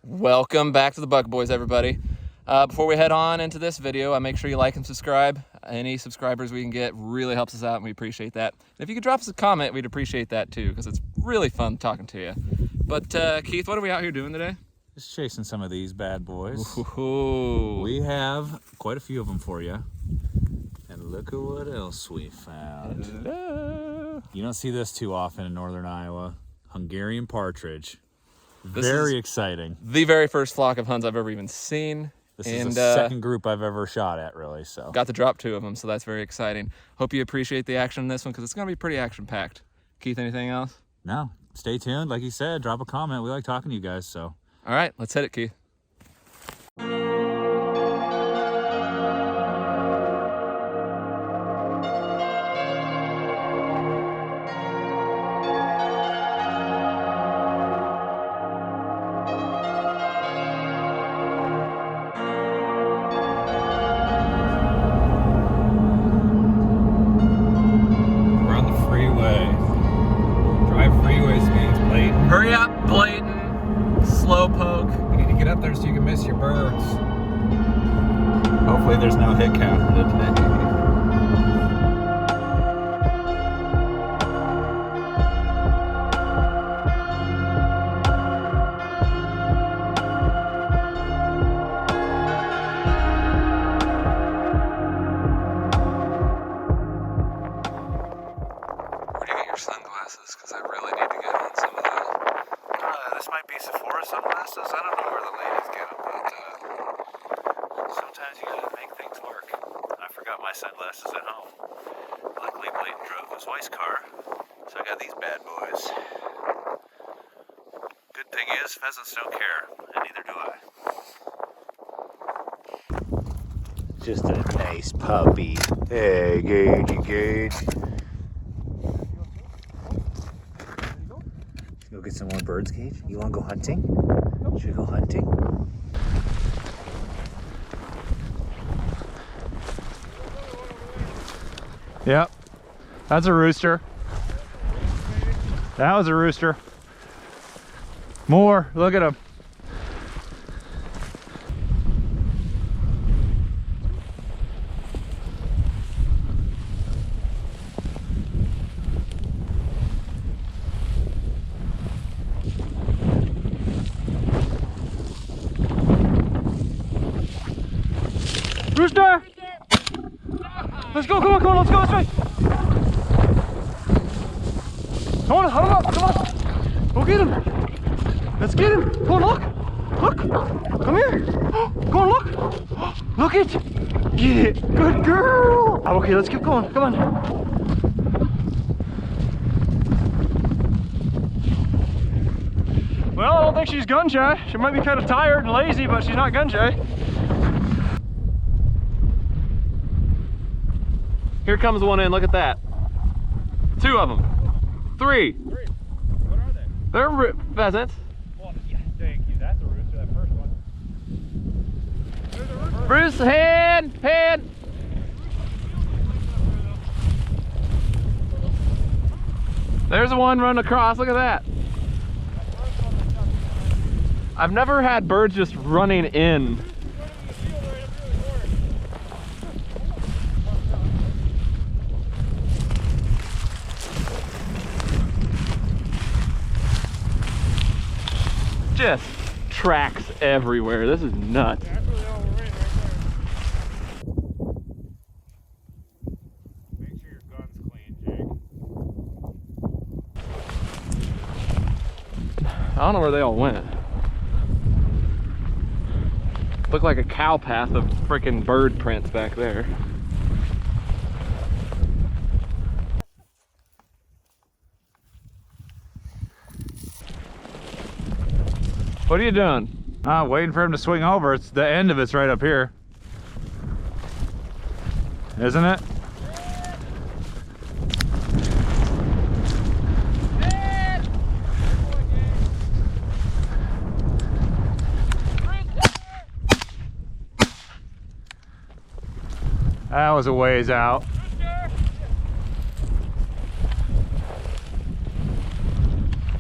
Welcome back to the Buck Boys, everybody. Before we head on into this video, make sure you like and subscribe. Any subscribers we can get really helps us out, and we appreciate that. And if you could drop us a comment, we'd appreciate that too, because it's really fun talking to you. But Keith, what are we out here doing today? Just chasing some of these bad boys. Ooh. We have quite a few of them for you. And look at what else we found. Hello. You don't see this too often in northern Iowa. Hungarian Partridge. This Very is exciting. the very first flock of hunts I've ever even seen. This is the second group I've ever shot at, really. So got to drop 2 of them, so that's very exciting. Hope you appreciate the action in this one, because it's going to be pretty action-packed. Keith, anything else? No, stay tuned. Like you said, drop a comment. We like talking to you guys, so. All right, let's hit it, Keith. Hurry up, blatant, slow poke. You need to get up there so you can miss your birds. Hopefully there's no hit count for today. Where do you get your sunglasses? Because I really need to get on some of those. This might be Sephora sunglasses. I don't know where the ladies get them, but sometimes you gotta make things work. I forgot my sunglasses at home. Luckily, Blake drove his wife's car, so I got these bad boys. Good thing is, pheasants don't care, and neither do I. Just a nice puppy. Hey, Gage. Go get some more birds, Gage? You want to go hunting? Should we go hunting? Yep, that's a rooster. That was a rooster. More, look at him. Rooster! Let's go, come on, let's go this way! Come on, huddle up, come on! Go get him! Let's get him! Come on, look! Come here! Go on, look! Look it! Get it! Good girl! Okay, let's keep going, come on! Well, I don't think she's gun shy. She might be kind of tired and lazy, but she's not gun shy. Here comes one in, look at that. 2 of them. 3. What are they? They're pheasants. Well, yeah, thank you. That's a rooster, that first one. There's a rooster. Bruce, hand! There's the one running across, look at that. I've never had birds just running in. Just tracks everywhere. This is nuts. That's where they all were in, right there. Make sure your gun's clean, Jake. I don't know where they all went. Looked like a cow path of freaking bird prints back there. What are you doing? Waiting for him to swing over. It's the end of it's right up here. Isn't it? That was a ways out.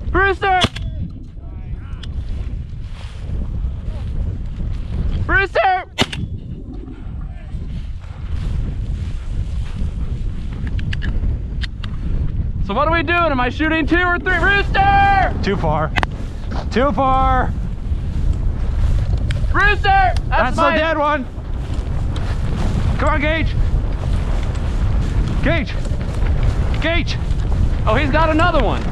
Brewster! Rooster! So what are we doing? Am I shooting 2 or 3? Rooster! Too far. Too far. Rooster! That's the dead one. Come on, Gage. Gage. Gage. Oh, he's got another one.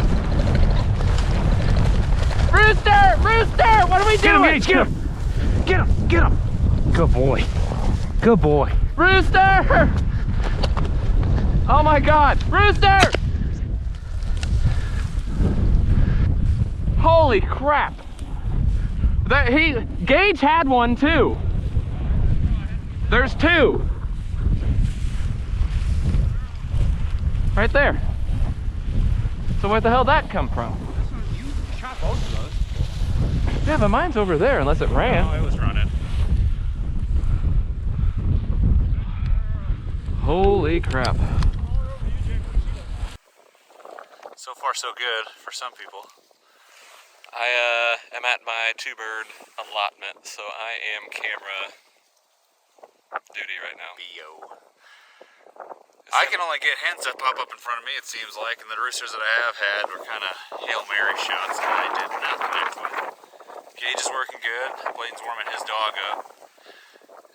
Rooster! Rooster! What are we Get him, doing? Gage. Get him. Get him. Get him. Good boy. Good boy. Rooster! Oh my God! Rooster! Holy crap! Gage had one too. There's 2. Right there. So where the hell did that come from? You shot both of those. Yeah, but mine's over there unless it ran. Oh, it was running. Holy crap. So far, so good for some people. I am at my 2-bird allotment, so I am camera duty right now. B.O. I can only get hens that pop up in front of me, it seems like, and the roosters that I have had were kind of Hail Mary shots that I did not connect with. Gage is working good. Blaine's warming his dog up.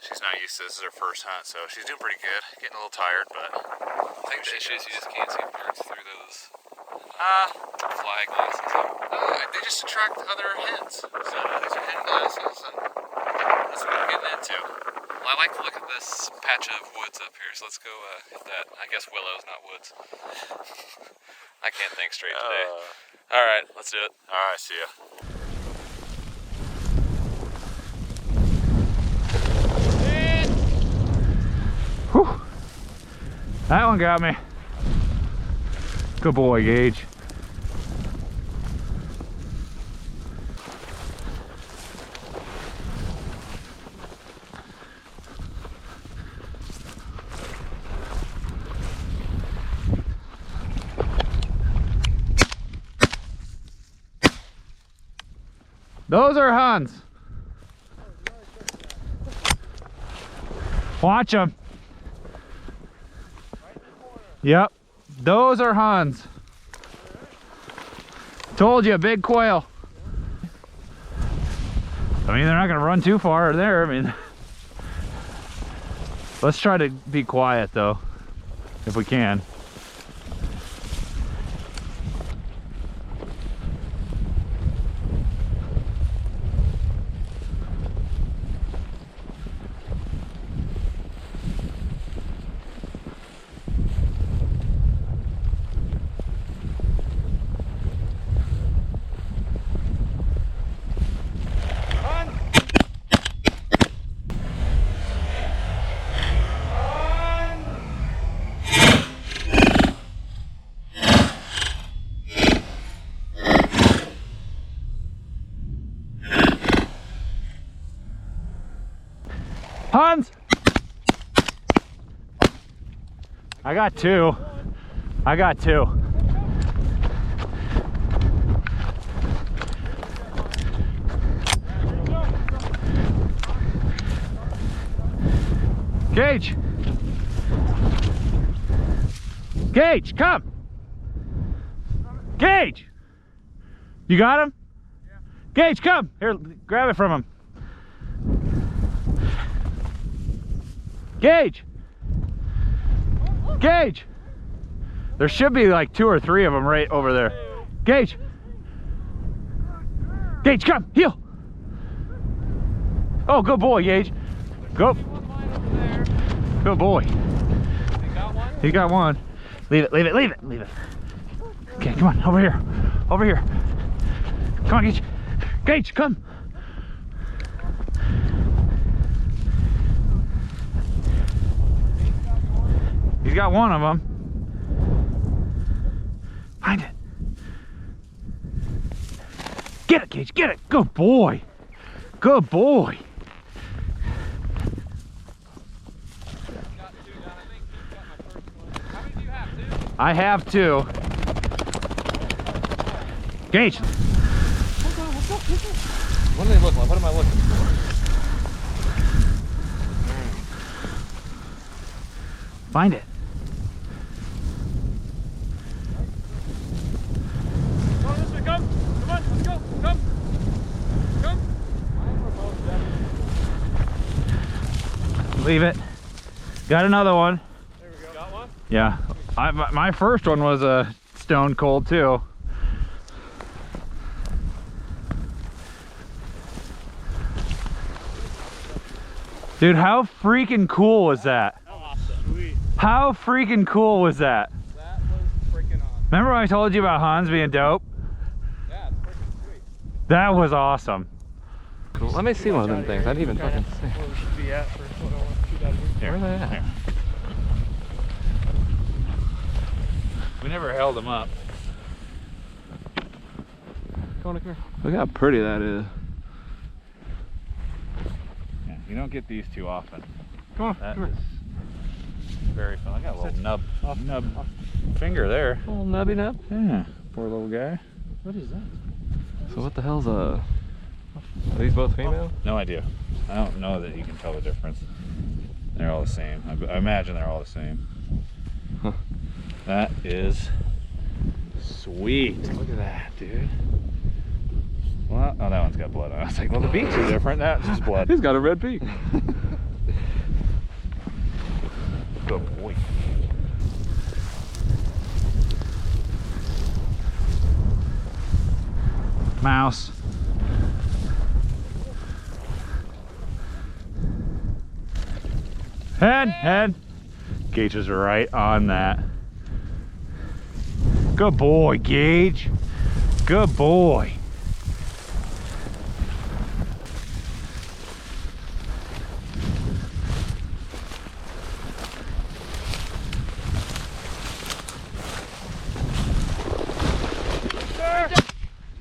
She's not used to this. This is her first hunt, so she's doing pretty good. Getting a little tired, but I think the issue is you just can't see birds through those fly glasses. they just attract other hens. So these are hen glasses, and that's what I'm getting into. Well, I like to look at this patch of woods up here, so let's go hit that. I guess willows, not woods. I can't think straight today. All right, let's do it. All right, see ya. Whew. That one got me. Good boy, Gage. Those are Huns. Watch them. Yep, those are Huns. Told you, big quail. I mean, they're not gonna run too far there. I mean, let's try to be quiet though, if we can. Huns! I got 2. I got 2. Gage! Gage, come! Gage! You got him? Yeah. Gage, come! Here, grab it from him. Gage! Gage! There should be like 2 or 3 of them right over there. Gage! Gage, come! Heel! Oh, good boy, Gage. Go. Good boy. He got one? He got one. Leave it, leave it, leave it, leave it. Okay, come on, over here. Over here. Come on, Gage. Gage, come! He's got one of them. Find it. Get it, Gage, get it. Good boy. Good boy. I have 2. Gage. What are they looking like? What am I looking for? Find it. Come on, this way, come. Come on, let's go. Come. Come. Leave it. Got another one. There we go. Got one? Yeah. My first one was a stone cold too. Dude, how freaking cool was that? Awesome. Sweet. How freaking cool was that? That was freaking awesome. Remember when I told you about Hans being dope? Yeah, it's freaking sweet. That was awesome. Cool. Let me see one of them things. I didn't even fucking see. Where we should be at for what I want to shoot out of here. Where are they at? We never held them up. Kona, come here. Look how pretty that is. Yeah, you don't get these too often. Come on, That come here. is very fun. I got a little nub finger there. Little nubby nub. Yeah, poor little guy. What is that? So what the hell's are these both female? No idea. I don't know that you can tell the difference. They're all the same. I imagine they're all the same. Huh. That is sweet. Look at that, dude. Well, oh, that one's got blood on it. I was like, well, the beaks are different. That's just blood. He's got a red beak. Good boy. Mouse. Head. Gage is right on that. Good boy, Gage. Good boy.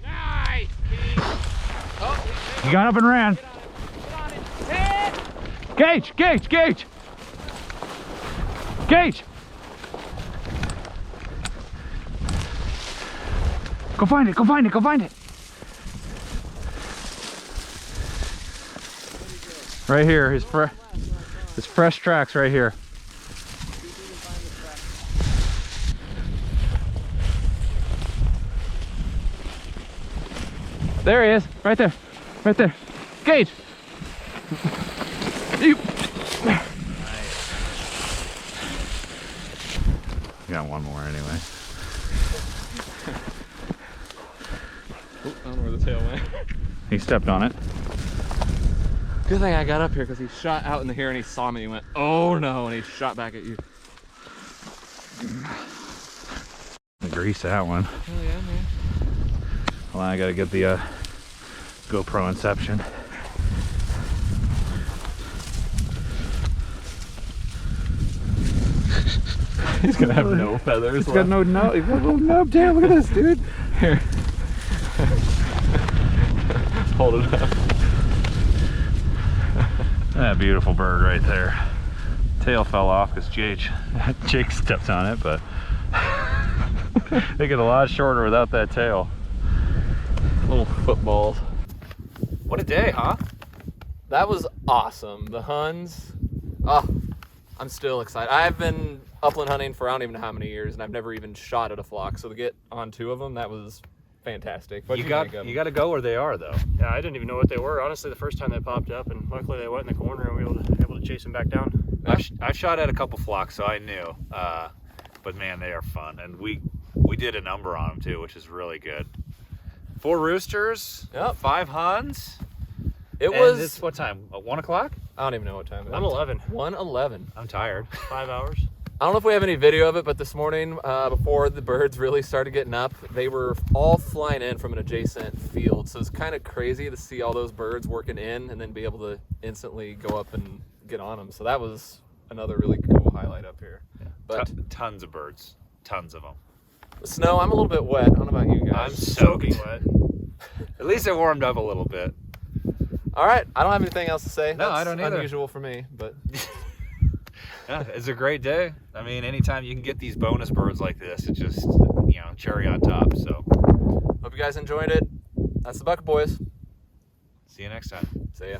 Nice! He got up and ran. Gage! Go find it! Right here, his fresh tracks right here. There he is, right there. Gage! You. Got one more anyway. Oop, I don't know where the tail went. He stepped on it. Good thing I got up here because he shot out in the air and he saw me. He went, "Oh no!" and he shot back at you. Grease that one. Hell yeah, man. Well, I gotta get the GoPro Inception. He's gonna have no feathers. He's got no nub. He's got a little nub tail. Look at this, dude. Here. Hold it up. That beautiful bird right there. Tail fell off because Jake stepped on it, but they get a lot shorter without that tail. Little footballs. What a day, huh? That was awesome. The Huns. Oh, I'm still excited. I've been upland hunting for I don't even know how many years, and I've never even shot at a flock. So to get on 2 of them, that was fantastic. You got to go where they are, though. Yeah, I didn't even know what they were. Honestly, the first time they popped up, and luckily they went in the corner and we were able to chase them back down. I've shot at a couple flocks, so I knew. But man, they are fun, and we did a number on them too, which is really good. 4 roosters, Yep. 5 Huns. It And was. it's what time? 1 o'clock? I don't even know what time it is. I'm 11. 1:11. I'm tired. 5 hours. I don't know if we have any video of it, but this morning, before the birds really started getting up, they were all flying in from an adjacent field. So it's kind of crazy to see all those birds working in and then be able to instantly go up and get on them. So that was another really cool highlight up here. Yeah. But Tons of birds. Tons of them. the snow, I'm a little bit wet. I don't know about you guys. I'm soaking wet. At least it warmed up a little bit. All right, I don't have anything else to say. No, I That's don't either. unusual for me, but Yeah, it's a great day. I mean, anytime you can get these bonus birds like this, it's just, cherry on top. So, hope you guys enjoyed it. That's the Bucket Boys. see you next time. See ya.